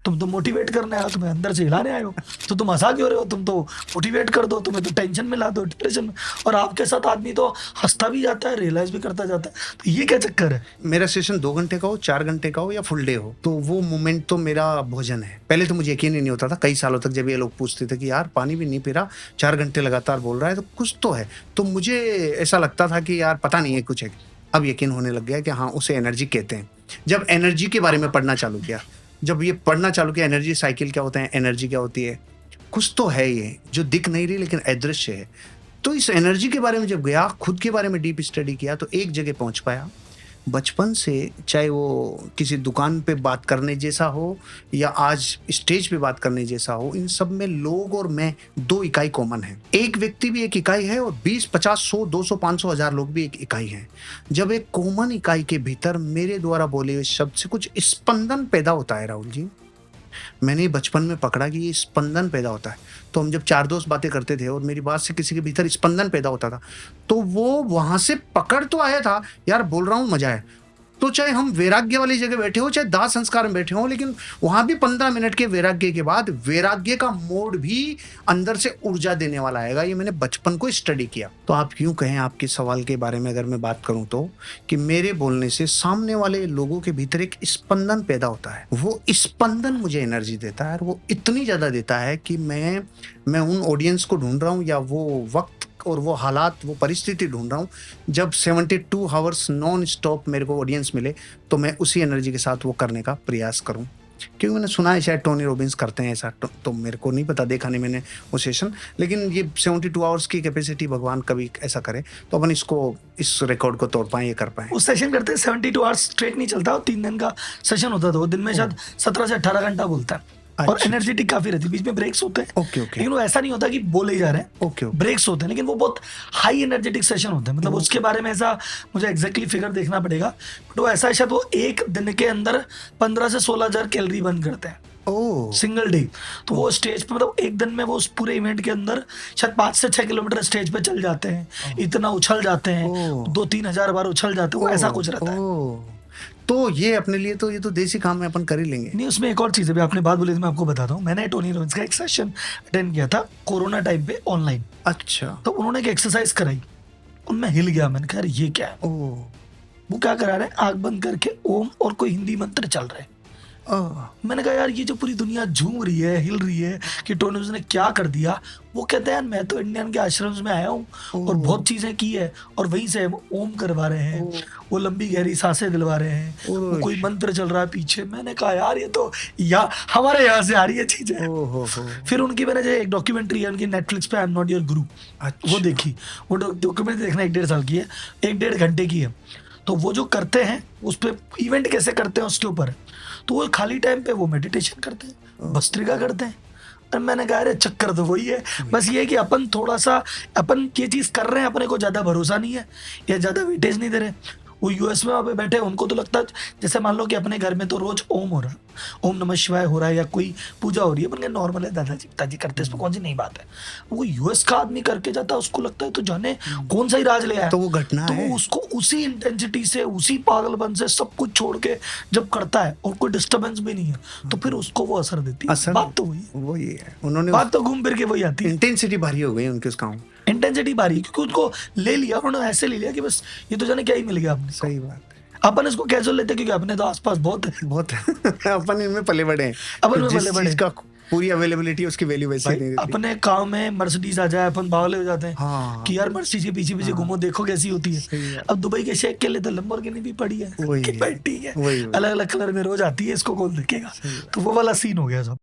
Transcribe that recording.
तुम तो मोटिवेट करने आए हो, तुम्हें अंदर से हिलाने आए हो, तो तुम हंसा क्यों रहे हो? तुम तो मोटिवेट कर दो, तुम्हें तो टेंशन में ला दो, डिप्रेशन में। और आपके साथ आदमी तो हंसता भी जाता है, रियलाइज भी करता जाता है, तो ये क्या चक्कर है? मेरा सेशन 2 घंटे का हो, 4 घंटे का हो या फुल डे हो, तो वो मोमेंट तो मेरा भोजन है। पहले तो मुझे यकीन ही नहीं होता था कई सालों तक, जब ये लोग पूछते थे कि यार पानी भी नहीं पी रहा, 4 घंटे लगातार बोल रहा है, तो कुछ तो है। तो मुझे ऐसा लगता था कि यार पता नहीं है कुछ है। अब यकीन होने लग गया कि हाँ, उसे एनर्जी कहते हैं। जब एनर्जी के बारे में पढ़ना चालू किया, जब ये पढ़ना चालू किया, एनर्जी साइकिल क्या होता है, एनर्जी क्या होती है, कुछ तो है ये जो दिख नहीं रही लेकिन अदृश्य है। तो इस एनर्जी के बारे में जब गया, खुद के बारे में डीप स्टडी किया, तो एक जगह पहुंच पाया। बचपन से, चाहे वो किसी दुकान पे बात करने जैसा हो या आज स्टेज पे बात करने जैसा हो, इन सब में लोग और मैं 2 इकाई कॉमन है। एक व्यक्ति भी एक इकाई है और 20, 50, 100, 200, 500, 1000 लोग भी एक इकाई हैं। जब एक कॉमन इकाई के भीतर मेरे द्वारा बोले हुए शब्द से कुछ स्पंदन पैदा होता है राहुल जी, मैंने बचपन में पकड़ा कि ये स्पंदन पैदा होता है। तो हम जब 4 दोस्त बातें करते थे और मेरी बात से किसी के भीतर स्पंदन पैदा होता था, तो वो वहां से पकड़ तो आया था, यार बोल रहा हूं मजा है। तो चाहे हम वैराग्य वाली जगह बैठे हो, चाहे दाह संस्कार में बैठे हो, लेकिन वहां भी 15 मिनट के वैराग्य के बाद वैराग्य का मोड भी अंदर से ऊर्जा देने वाला आएगा। ये मैंने बचपन को स्टडी किया। तो आप क्यों कहें, आपके सवाल के बारे में अगर मैं बात करूं तो, कि मेरे बोलने से सामने वाले लोगों के भीतर एक स्पंदन पैदा होता है। वो स्पंदन मुझे एनर्जी देता है, और वो इतनी ज्यादा देता है कि मैं उन ऑडियंस को ढूंढ रहा हूं, या वो वक्त और वो हालात, वो परिस्थिति ढूंढ रहा हूँ, जब 72 आवर्स नॉन स्टॉप मेरे को ऑडियंस मिले, तो मैं उसी एनर्जी के साथ वो करने का प्रयास करूं। क्योंकि मैंने सुना है शायद टोनी रॉबिन्स करते हैं ऐसा, तो मेरे को नहीं पता, देखा नहीं मैंने वो सेशन, लेकिन ये 72 आवर्स की कैपेसिटी भगवान कभी ऐसा करे तो अपन इस रिकॉर्ड को तोड़ पाए, ये कर पाए। उस सेशन करते 72 आवर्स स्ट्रेट नहीं चलता, 3 दिन का सेशन होता था, वो दिन में शायद 17 से 18 घंटा बोलता है। और एनर्जेटिक काफी रहती है, बीच में ब्रेक्स होते हैं। ओके। लेकिन वो ऐसा नहीं होता कि बोले ही जा रहे हैं, ओके। ब्रेक्स होते हैं, लेकिन वो बहुत हाई एनर्जेटिक सेशन होते हैं। मतलब उसके बारे में ऐसा मुझे एग्जैक्टली फिगर देखना पड़ेगा, बट वो ऐसा है शायद वो एक दिन के अंदर 15 से 16 हजार कैलोरी बर्न करते हैं सिंगल डे। तो वो स्टेज पे, मतलब एक दिन में वो उस पूरे इवेंट के अंदर शायद 5 से 6 किलोमीटर स्टेज पे चल जाते हैं, इतना उछल जाते हैं, 2-3 हजार बार उछल जाते हैं, वो ऐसा कुछ रहता है। तो ये अपने लिए तो ये तो देसी काम है, अपन कर ही लेंगे। नहीं, उसमें एक और चीज़ है भी, आपने बात बोली तो मैं आपको बताता हूँ। मैंने टोनी रॉबिन्स का एक सेशन अटेंड किया था कोरोना टाइम पे ऑनलाइन। अच्छा। तो उन्होंने एक एक्सरसाइज कराई, उनमें हिल गया। मैंने कहा ये क्या है? वो क्या करा रहे हैं, आंख बंद करके ओम और कोई हिंदी मंत्र चल रहे हैं। मैंने कहा यार ये जो पूरी दुनिया झूम रही है, हिल रही है, कि टोनी रॉबिन्स ने क्या कर दिया। वो कहते हैं यार मैं तो इंडियन के आश्रम में आया हूँ और बहुत चीजें की है, और वहीं से वो ओम करवा रहे हैं, वो लंबी गहरी सांसें दिलवा रहे हैं, वो कोई मंत्र चल रहा है पीछे। मैंने कहा यार ये तो हमारे यहाँ से आ रही है चीजें। फिर उनकी मैंने जो एक डॉक्यूमेंट्री है उनकी नेटफ्लिक्स पे, आई एम नॉट योर गुरु, वो देखी। वो डॉक्यूमेंट्री देखना 1-1.5 साल की है, 1-1.5 घंटे की है। तो वो जो करते हैं उस पर इवेंट कैसे करते हैं उसके ऊपर, तो वो खाली टाइम पे वो मेडिटेशन करते हैं, भस्त्रिका करते हैं। और मैंने कहा अरे चक्कर तो वही है, बस ये है कि अपन थोड़ा सा अपन ये चीज़ कर रहे हैं, अपने को ज़्यादा भरोसा नहीं है या ज़्यादा वेटेज नहीं दे रहे। वो यूएस में वहाँ पे बैठे, उनको तो लगता है जैसे मान लो कि अपने घर में तो रोज ओम हो रहा, ओम नमः शिवाय हो रहा है, या कोई पूजा हो रही है, अपन नॉर्मल है, दादाजी पिताजी करते हैं, इसमें कौन सी नई बात है। वो यूएस का आदमी करके जाता है, उसको लगता है तो जाने कौन सा ही राज ले आया। तो वो घटना है, तो उसको उसी इंटेंसिटी से, उसी पागलपन से सब कुछ छोड़ के जब करता है और कोई डिस्टर्बेंस भी नहीं है, तो फिर उसको वो असर देती है। बात तो वही है, उन्होंने बात तो घूम फिर के वही आती है। इंटेंसिटी भारी हो गई उनके, उसका इंटेंसिटी भारी, क्योंकि उनको ले लिया उन्होंने, ऐसे ले लिया कि बस ये तो जाने क्या ही मिल गया आपने। सही बात है। अपन इसको कैजुअल लेते, क्योंकि अपने तो आसपास बहुत अपन इनमें पले बड़े हैं, अपन में पले बड़े का पूरी अवेलेबिलिटी, उसकी वैल्यू वैसे नहीं रहती। अपने गांव में मर्सिडीज आ जाए अपन बावले हो जाते हैं कि यार मर्सिडीज के पीछे पीछे घूमो, देखो कैसी होती है। अब दुबई के शेख के लिए तो लंबोर्गिनी भी पड़ी है, बैठी है, अलग अलग कलर में रोज आती है, इसको कौन देखेगा। तो वो वाला सीन हो गया सब।